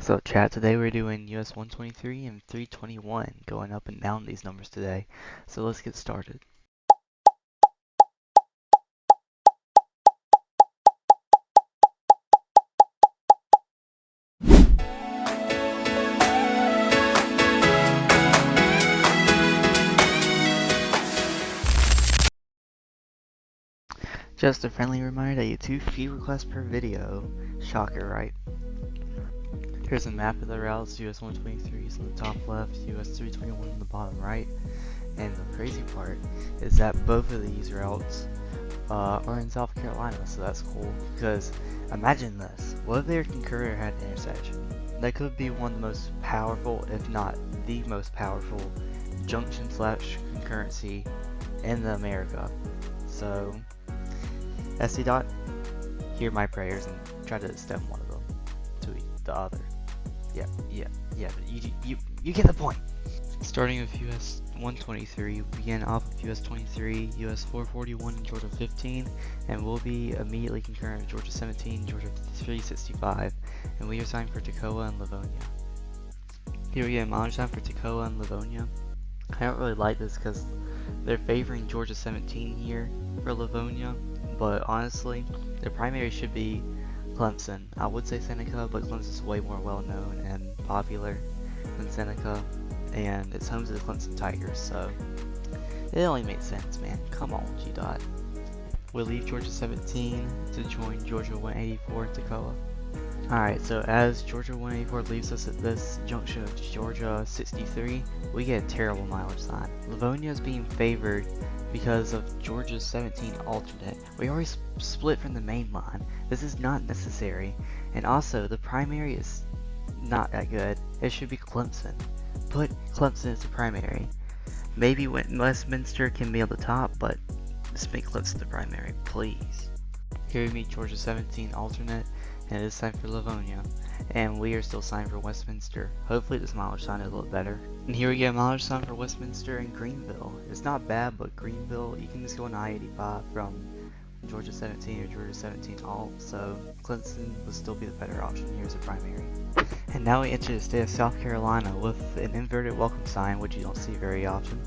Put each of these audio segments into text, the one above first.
So chat, today we're doing US-123 and 321, going up and down these numbers today. So let's get started. Just a friendly reminder that you 2 feed requests per video. Shocker, right? Here's a map of the routes. US-123 is on the top left, US-321 on the bottom right. And the crazy part is that both of these routes are in South Carolina, so that's cool. Because imagine this: what if their concurrent had an intersection? That could be one of the most powerful, if not the most powerful, junction slash concurrency in America. So, SC dot, hear my prayers and try to stem one of them to the other. Yeah, but you get the point. Starting with US-123, we begin off of US-23, US-441, and Georgia 15, and we'll be immediately concurrent with Georgia 17, Georgia 365, and we are signed for Toccoa and Livonia. Here we get mileage time for Toccoa and Livonia. I don't really like this because they're favoring Georgia 17 here for Livonia, but honestly, the primary should be Clemson. I would say Seneca, but Clemson's way more well known and popular than Seneca, and it's home to the Clemson Tigers, so it only makes sense, man. Come on, G dot. We'll leave Georgia 17 to join Georgia 184 at Toccoa. Alright, so as Georgia 184 leaves us at this junction of Georgia 63, we get a terrible mileage sign. Livonia is being favored because of Georgia 17 alternate. We already split from the main line. This is not necessary, and also the primary is not that good. It should be Clemson. Put Clemson as the primary. Maybe Westminster can be on the top, but just make Clemson the primary, please. Here we meet Georgia 17 alternate, and it is time for Livonia. And we are still signed for Westminster. Hopefully this mileage sign is a little better. And here we get a mileage sign for Westminster and Greenville. It's not bad, but Greenville, you can just go on I-85 from Georgia 17 or Georgia 17 alt, so Clemson would still be the better option here as a primary. And now we enter the state of South Carolina with an inverted welcome sign, which you don't see very often.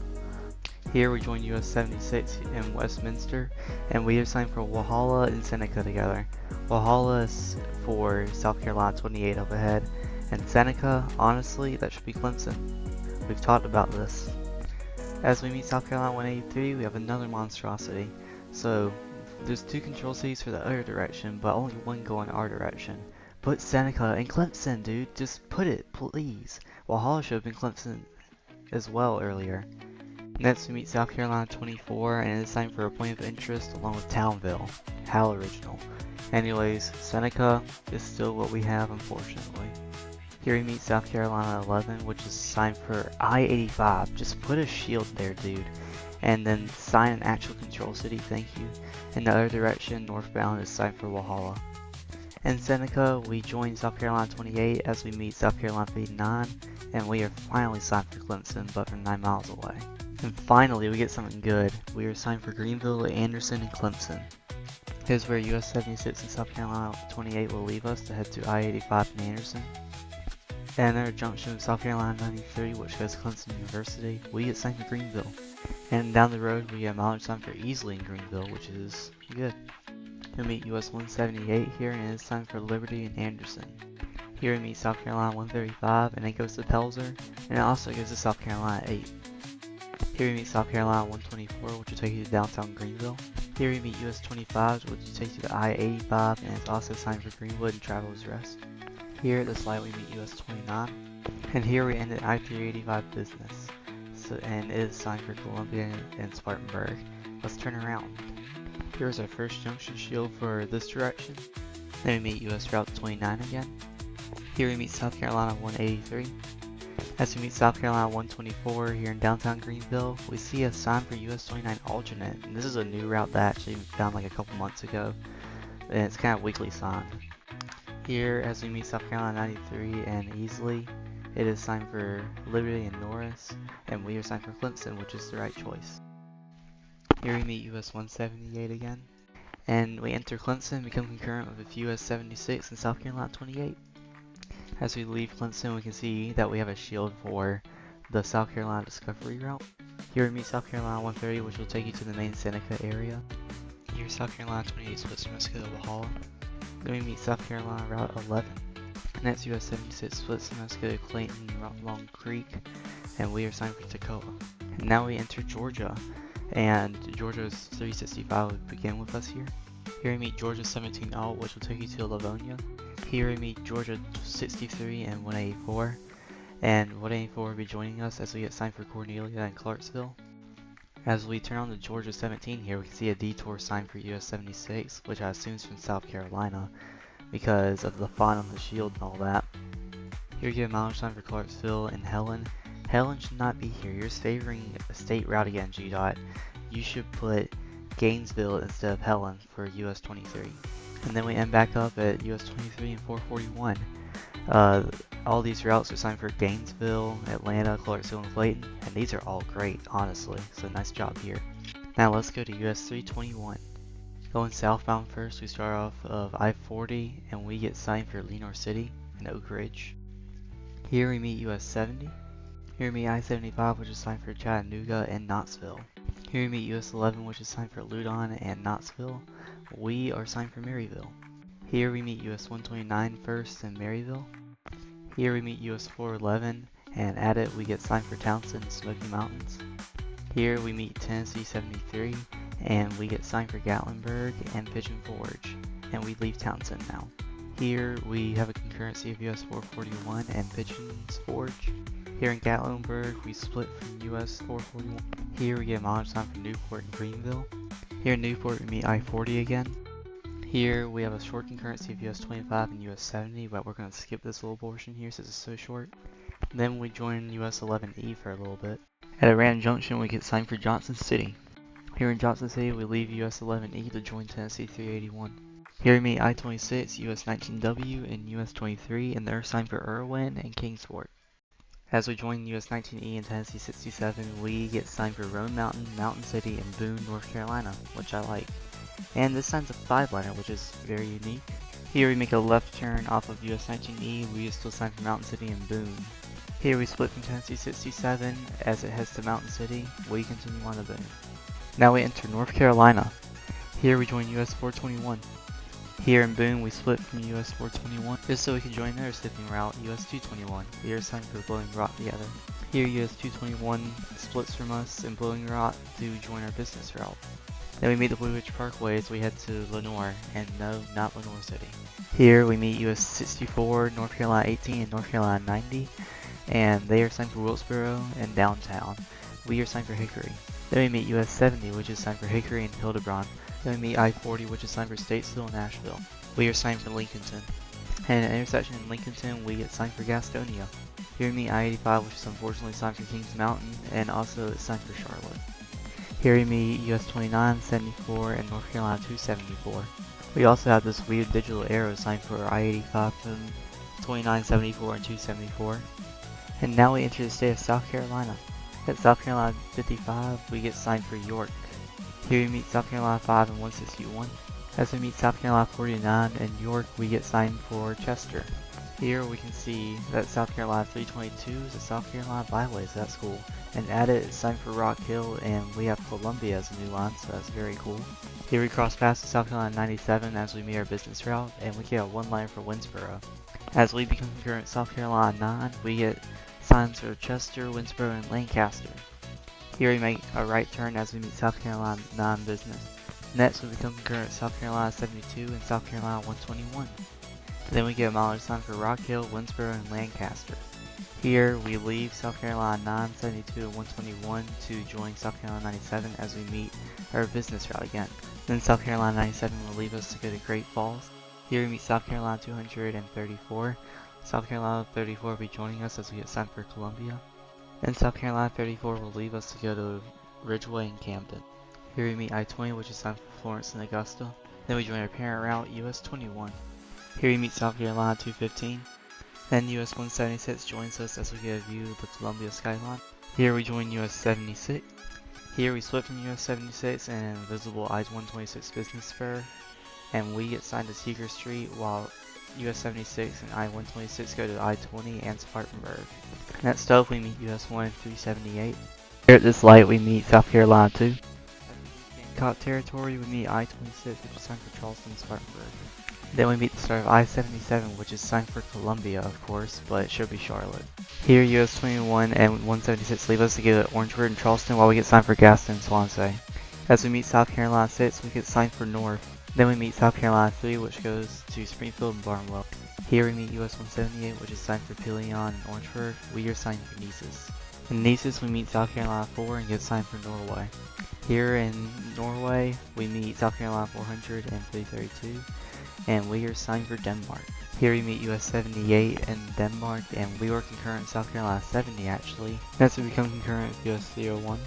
Here we join US 76 in Westminster, and we are signed for Walhalla and Seneca together. Walhalla is for South Carolina 28 up ahead, and Seneca, honestly, that should be Clemson. We've talked about this. As we meet South Carolina 183, we have another monstrosity. So there's 2 control cities for the other direction, but only 1 going our direction. Put Seneca and Clemson, dude. Just put it, please. Walhalla should have been Clemson as well earlier. Next we meet South Carolina 24, and it's time for a point of interest along with Townville. How original. Anyways, Seneca is still what we have, unfortunately. Here we meet South Carolina 11, which is signed for I-85. Just put a shield there, dude. And then sign an actual control city, thank you. In the other direction, northbound, is signed for Walhalla. In Seneca, we join South Carolina 28 as we meet South Carolina 89, and we are finally signed for Clemson, but from 9 miles away. And finally, we get something good. We are signed for Greenville, Anderson, and Clemson. Here's where US 76 and South Carolina 28 will leave us to head to I-85 and Anderson. And at our junction of South Carolina 93, which goes to Clemson University, we get signed for Greenville. And down the road, we get mileage time for Easley in Greenville, which is good. We'll meet US 178 here, and it's time for Liberty and Anderson. Here we meet South Carolina 135, and it goes to Pelzer, and it also goes to South Carolina 8. Here we meet South Carolina 124, which will take you to downtown Greenville. Here we meet US 25, which will take you to I-85, and it's also signed for Greenwood and Travelers Rest. Here at this light we meet US 29, and here we end at I-385 Business, and it is signed for Columbia and Spartanburg. Let's turn around. Here's our first junction shield for this direction. Then we meet US Route 29 again. Here we meet South Carolina 183. As we meet South Carolina 124 here in downtown Greenville, we see a sign for US 29 alternate, and this is a new route that I actually found like a couple months ago, and it's kind of weakly signed. Here, as we meet South Carolina 93 and Easley, it is signed for Liberty and Norris, and we are signed for Clemson, which is the right choice. Here we meet US 178 again, and we enter Clemson and become concurrent with US 76 and South Carolina 28. As we leave Clemson, we can see that we have a shield for the South Carolina Discovery route. Here we meet South Carolina 130, which will take you to the main Seneca area. Here South Carolina 28 splits from us to Valhalla. Then we meet South Carolina Route 11. And that's US-76 splits from us to Clayton, Long Creek, and we are signed for Toccoa. And now we enter Georgia, and Georgia's 365 will begin with us here. Here we meet Georgia 17 Alt, which will take you to Livonia. Here we meet Georgia 63 and 184, and 184 will be joining us as we get signed for Cornelia and Clarksville. As we turn on to Georgia 17 here, we can see a detour sign for US-76, which I assume is from South Carolina because of the font on the shield and all that. Here you get a mileage sign for Clarksville and Helen. Helen should not be here. You're favoring a state route again, GDOT. You should put Gainesville instead of Helen for US-23. And then we end back up at US-23 and 441. All these routes are signed for Gainesville, Atlanta, Clarksville, and Clayton, and these are all great, honestly, so nice job here. Now let's go to US-321. Going southbound first, we start off of I-40, and we get signed for Lenoir City and Oak Ridge. Here we meet US-70. Here we meet I-75, which is signed for Chattanooga and Knoxville. Here we meet US-11, which is signed for Loudon and Knoxville. We are signed for Maryville. Here we meet US-129 first in Maryville. Here we meet US-411, and at it we get signed for Townsend and Smoky Mountains. Here we meet Tennessee 73, and we get signed for Gatlinburg and Pigeon Forge, and we leave Townsend now. Here we have a concurrency of US-441 and Pigeons Forge. Here in Gatlinburg we split from US-441. Here we get a mileage sign for Newport and Greenville. Here in Newport we meet I-40 again. Here we have a short concurrency of US-25 and US-70, but we're going to skip this little portion here since it's so short. Then we join US-11E for a little bit. At a random junction we get signed for Johnson City. Here in Johnson City we leave US-11E to join Tennessee 381. Here we meet I-26, US-19W, and US-23, and they're signed for Irwin and Kingsport. As we join US-19E and Tennessee 67, we get signed for Roan Mountain, Mountain City, and Boone, North Carolina, which I like. And this sign's a 5-liner, which is very unique. Here we make a left turn off of US-19E, we are still signed for Mountain City and Boone. Here we split from Tennessee 67, as it heads to Mountain City, we continue on to Boone. Now we enter North Carolina. Here we join US-421. Here in Boone we split from US-421, just so we can join their skipping route, US-221. We are signed for Blowing Rock together. Here US-221 splits from us in Blowing Rock to join our business route. Then we meet the Blue Ridge Parkway as we head to Lenoir, and no, not Lenoir City. Here we meet US-64, North Carolina 18, and North Carolina 90, and they are signed for Wilkesboro and Downtown. We are signed for Hickory. Then we meet US-70, which is signed for Hickory and Hildebrand. Then we meet I-40, which is signed for Statesville and Asheville. We are signed for Lincolnton. And at an intersection in Lincolnton, we get signed for Gastonia. Here we meet I-85, which is unfortunately signed for Kings Mountain, and also it's signed for Charlotte. Here we meet US-29, 74, and North Carolina 274. We also have this weird digital arrow signed for I-85 from 29, 74, and 274. And now we enter the state of South Carolina. At South Carolina 55, we get signed for York. Here we meet South Carolina 5 and 161. As we meet South Carolina 49 and York, we get signed for Chester. Here we can see that South Carolina 322 is a South Carolina byway, so that's cool. And at it, it's signed for Rock Hill, and we have Columbia as a new line, so that's very cool. Here we cross past South Carolina 97 as we meet our business route, and we get a 1-line for Winsboro. As we become concurrent South Carolina 9, we get signs for Chester, Winsboro, and Lancaster. Here we make a right turn as we meet South Carolina 9 business. Next we become concurrent South Carolina 72 and South Carolina 121. Then we get a mileage sign for Rock Hill, Winsboro, and Lancaster. Here we leave South Carolina 9, 72, and 121 to join South Carolina 97 as we meet our business route again. Then South Carolina 97 will leave us to go to Great Falls. Here we meet South Carolina 234. South Carolina 34 will be joining us as we get signed for Columbia. Then South Carolina 34 will leave us to go to Ridgeway and Camden. Here we meet I-20, which is signed for Florence and Augusta. Then we join our parent route, US-21. Here we meet South Carolina 215. Then US-176 joins us as we get a view of the Columbia skyline. Here we join US-76. Here we split from US-76 and an invisible I-126 business spur, and we get signed to Seeger Street while US-76 and I-126 go to I-20 and Spartanburg. Next up, we meet US-123. Here at this light, we meet South Carolina 2. Cop territory, we meet I-26, which is signed for Charleston and Spartanburg. Then we meet the start of I-77, which is signed for Columbia, of course, but it should be Charlotte. Here, US-21 and 176 leave us to get Orangeburg and Charleston while we get signed for Gaston and Swansea. As we meet South Carolina 6, we get signed for North. Then we meet South Carolina 3, which goes to Springfield and Barnwell. Here we meet US-178, which is signed for Pelion and Orangeburg. We are signed for Neces. In Neces, we meet South Carolina 4 and get signed for Norway. Here in Norway, we meet South Carolina 400 and 332, and we are signed for Denmark. Here we meet US-78 in Denmark, and we were concurrent South Carolina 70 actually. Next we become concurrent with US-301.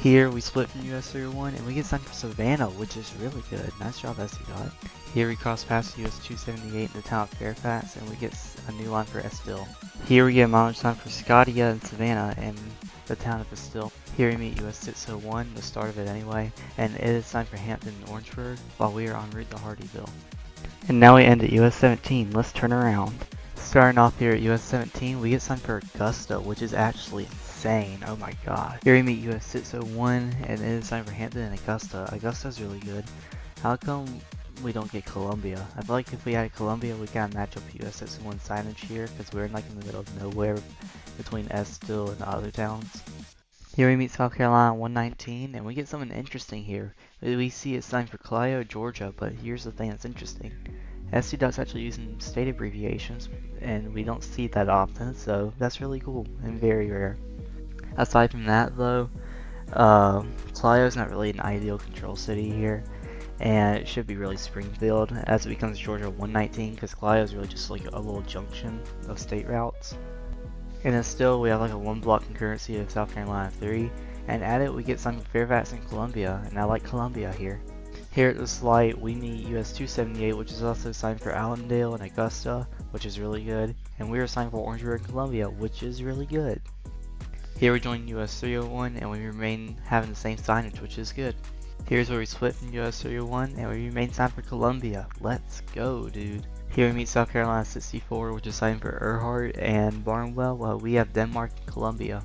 Here we split from US-301 and we get signed for Savannah, which is really good. Nice job, SC-Dot. Here we cross past US-278 in the town of Fairfax and we get a new line for Estill. Here we get a mileage sign for Scotia and Savannah and the town of Estill. Here we meet US-601, the start of it anyway, and it is signed for Hampton and Orangeburg while we are en route to Hardeeville. And now we end at US-17. Let's turn around. Starting off here at US-17, we get signed for Augusta, which is actually insane. Oh my god. Here we meet US-601, and it is signed for Hampton and Augusta. Augusta's really good. How come we don't get Columbia? I feel like if we had Columbia, we gotta match up US-601 signage here, because we're like in the middle of nowhere between Estill and the other towns. Here we meet South Carolina 119, and we get something interesting here. We see it's signed for Clio, Georgia, but here's the thing that's interesting. SC-Dot's actually using state abbreviations, and we don't see that often, so that's really cool and very rare. Aside from that though, Clio's not really an ideal control city here, and it should be really Springfield as it becomes Georgia 119, because Clio is really just like a little junction of state routes. And then still we have like a one block concurrency of South Carolina 3, and at it we get signed for Fairfax and Columbia, and I like Columbia here. Here at this light we meet US-278, which is also signed for Allendale and Augusta, which is really good, and we are signed for Orangeburg and Columbia, which is really good. Here we join US-301 and we remain having the same signage, which is good. Here's where we split from US-301 and we remain signed for Columbia. Let's go, dude. Here we meet South Carolina 64, which is signed for Earhart and Barnwell, while we have Denmark and Columbia.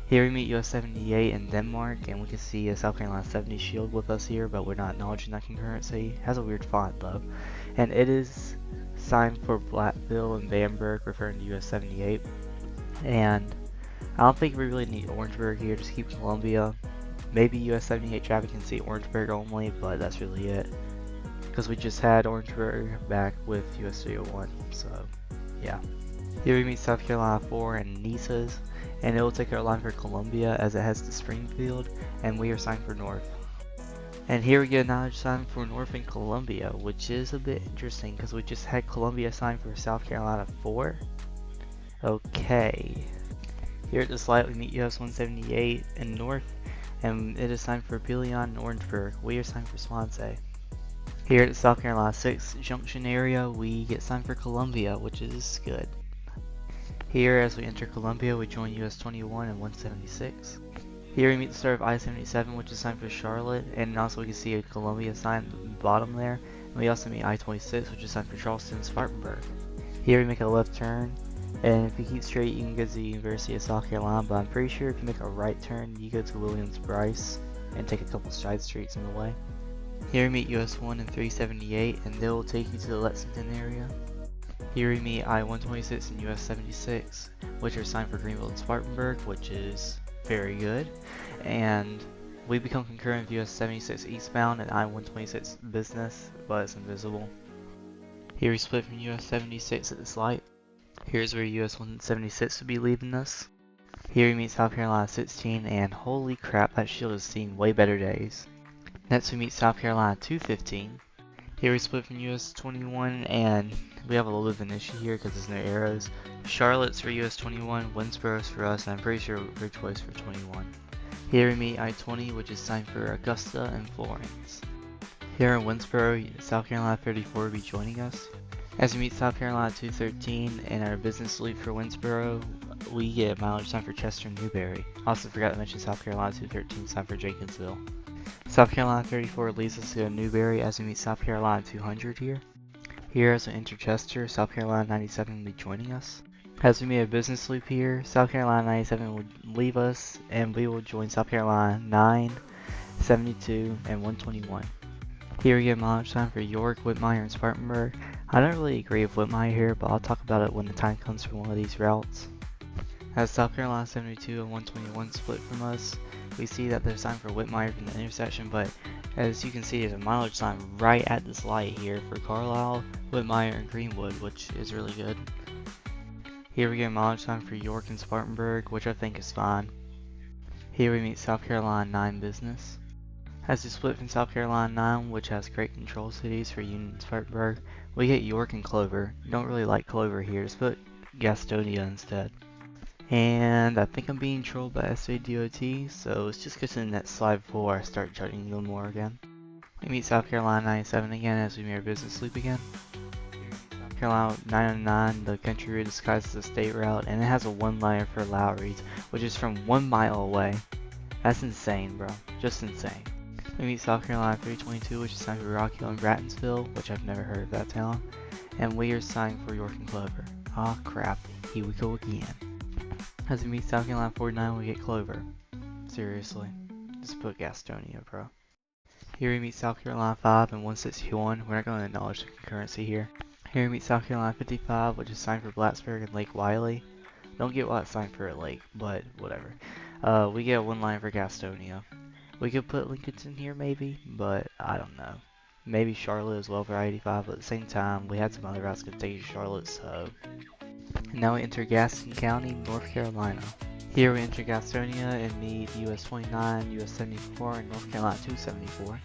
Here we meet US-78 in Denmark, and we can see a South Carolina 70 shield with us here, but we're not acknowledging that concurrency. It has a weird font though. And it is signed for Blackville and Bamberg, referring to US-78. And I don't think we really need Orangeburg here, just keep Columbia. Maybe US-78 traffic can see Orangeburg only, but that's really it. Because we just had Orangeburg back with US-301, so yeah. Here we meet South Carolina 4 and Neces, and it will take our line for Columbia as it heads to Springfield, and we are signed for North. And here we get another sign for North and Columbia, which is a bit interesting because we just had Columbia signed for South Carolina 4. Okay. Here at this light we meet US-178 in North, and it is signed for Pelion and Orangeburg. We are signed for Swansea. Here at the South Carolina 6 junction area, we get signed for Columbia, which is good. Here, as we enter Columbia, we join US-21 and 176. Here we meet the start of I-77, which is signed for Charlotte, and also we can see a Columbia sign at the bottom there. And we also meet I-26, which is signed for Charleston and Spartanburg. Here we make a left turn, and if you keep straight, you can go to the University of South Carolina, but I'm pretty sure if you make a right turn, you go to Williams-Brice and take a couple side streets in the way. Here we meet US-1 and 378, and they will take you to the Lexington area. Here we meet I-126 and US-76, which are signed for Greenville and Spartanburg, which is very good. And we become concurrent with US-76 eastbound and I-126 business, but it's invisible. Here we split from US-76 at this light. Here's where US-176 will be leaving us. Here we meet South Carolina 16, and holy crap, that shield has seen way better days. Next we meet South Carolina 215. Here we split from US-21, and we have a little bit of an issue here because there's no arrows. Charlotte's for US-21, Winsboro's for us, and I'm pretty sure Ridgeway's for 21. Here we meet I-20, which is signed for Augusta and Florence. Here in Winsboro, South Carolina 34 will be joining us. As we meet South Carolina 213 and our business loop for Winsboro, we get a mileage sign for Chester and Newberry. Also forgot to mention South Carolina 213 sign for Jenkinsville. South Carolina 34 leads us to Newberry as we meet South Carolina 200 here. Here as we enter Chester, South Carolina 97 will be joining us. As we make a business loop here, South Carolina 97 will leave us and we will join South Carolina 9, 72, and 121. Here we get mileage time for York, Whitmire, and Spartanburg. I don't really agree with Whitmire here, but I'll talk about it when the time comes for one of these routes. As South Carolina 72 and 121 split from us, we see that there's time for Whitmire from the intersection, but as you can see, there's a mileage sign right at this light here for Carlisle, Whitmire, and Greenwood, which is really good. Here we get mileage time for York and Spartanburg, which I think is fine. Here we meet South Carolina 9 business. As we split from South Carolina 9, which has great control cities for Union and Spartanburg, we get York and Clover. Don't really like Clover here, let's put Gastonia instead. And I think I'm being trolled by SADOT, so let's just go to the next slide before I start judging them more again. We meet South Carolina 97 again as we meet our business loop again. South Carolina 909, the country route disguised as a state route, and it has a one-liner for Lowry's, which is from 1 mile away. That's insane, bro. Just insane. We meet South Carolina 322, which is signed for Rock Hill and Brattonsville, which I've never heard of that town. And we are signed for York and Clover. Aw crap, here we go again. As we meet South Carolina 49, we get Clover. Seriously, just put Gastonia, bro. Here we meet South Carolina 5 and 161. We're not going to acknowledge the concurrency here. Here we meet South Carolina 55, which is signed for Blacksburg and Lake Wiley. Don't get why it's signed for a lake, but whatever. We get one line for Gastonia. We could put Lincolnton here maybe, but I don't know. Maybe Charlotte as well for I-85, but at the same time, we had some other routes that take to Charlotte, so. And now we enter Gaston County, North Carolina. Here we enter Gastonia and meet US-29, US-74, and North Carolina 274.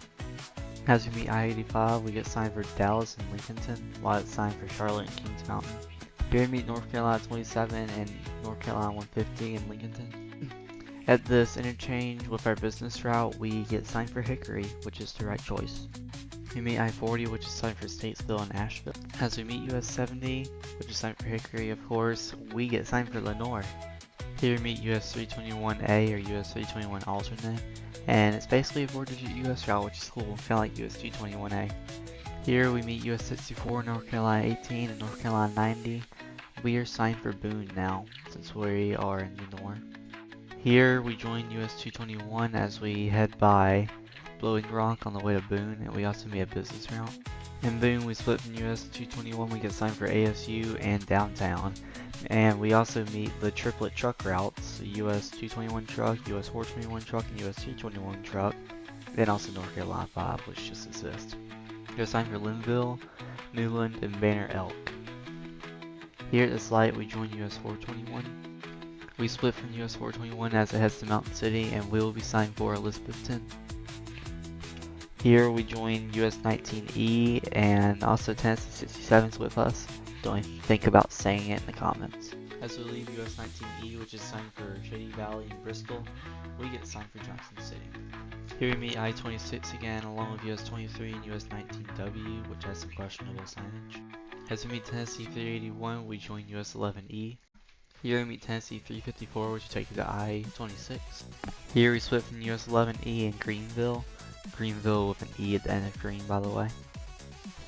As we meet I-85, we get signed for Dallas and Lincolnton, while it's signed for Charlotte and Kings Mountain. Here we meet North Carolina 27 and North Carolina 150 in Lincolnton. At this interchange with our business route, we get signed for Hickory, which is the right choice. We meet I-40, which is signed for Statesville and Asheville. As we meet US-70, which is signed for Hickory, of course, we get signed for Lenoir. Here we meet US-321A or US-321 alternate, and it's basically a 4-digit US route, which is cool, kind of like US-221A. Here we meet US-64, North Carolina 18, and North Carolina 90. We are signed for Boone now, since we are in Lenoir. Here we join US-221 as we head by Blowing Rock on the way to Boone, and we also meet a business route. In Boone, we split from US-221, we get signed for ASU and downtown. And we also meet the triplet truck routes, US-221 truck, US-421 truck, and US-321 truck. Then also North Carolina 5, which just exists. We're signed for Linville, Newland, and Banner Elk. Here at this light, we join US-421. We split from US-421 as it heads to Mountain City, and we will be signed for Elizabethton. Here we join US-19E, and also Tennessee 67's with us. Don't even think about saying it in the comments. As we leave US-19E, which is signed for Shady Valley and Bristol, we get signed for Johnson City. Here we meet I-26 again, along with US-23 and US-19W, which has some questionable signage. As we meet Tennessee 381, we join US-11E. Here we meet Tennessee 354, which will take you to I-26. Here we split from US-11E in Greenville. Greenville with an E at the end of green, by the way.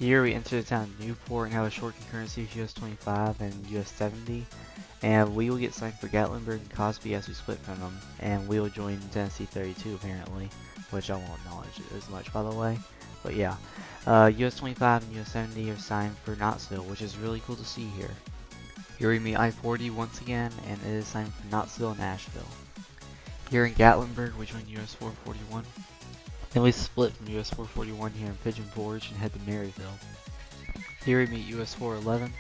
Here we enter the town of Newport and have a short concurrency of US-25 and US-70. And we will get signed for Gatlinburg and Cosby as we split from them. And we will join Tennessee 32 apparently, which I won't acknowledge as much, by the way. But yeah, US-25 and US-70 are signed for Knoxville, which is really cool to see here. Here we meet I-40 once again, and it is signed for Knoxville and Asheville. Here in Gatlinburg, we join US-441. Then we split from US-441 here in Pigeon Forge and head to Maryville. Here we meet US-411.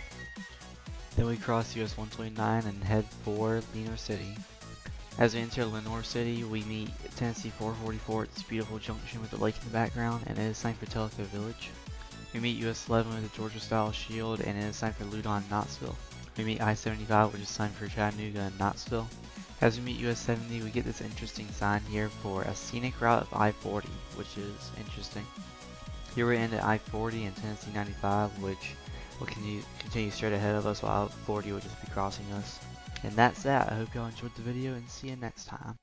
Then we cross US-129 and head for Lenoir City. As we enter Lenoir City, we meet Tennessee 444 at this beautiful junction with the lake in the background, and it is signed for Tellico Village. We meet US-11 with the Georgia-style shield, and it is signed for Loudon and Knoxville. We meet I-75, which is signed for Chattanooga and Knoxville. As we meet US-70, we get this interesting sign here for a scenic route of I-40, which is interesting. Here we end at I-40 and Tennessee 95, which will continue straight ahead of us, while I-40 will just be crossing us. And that's that. I hope y'all enjoyed the video, and see you next time.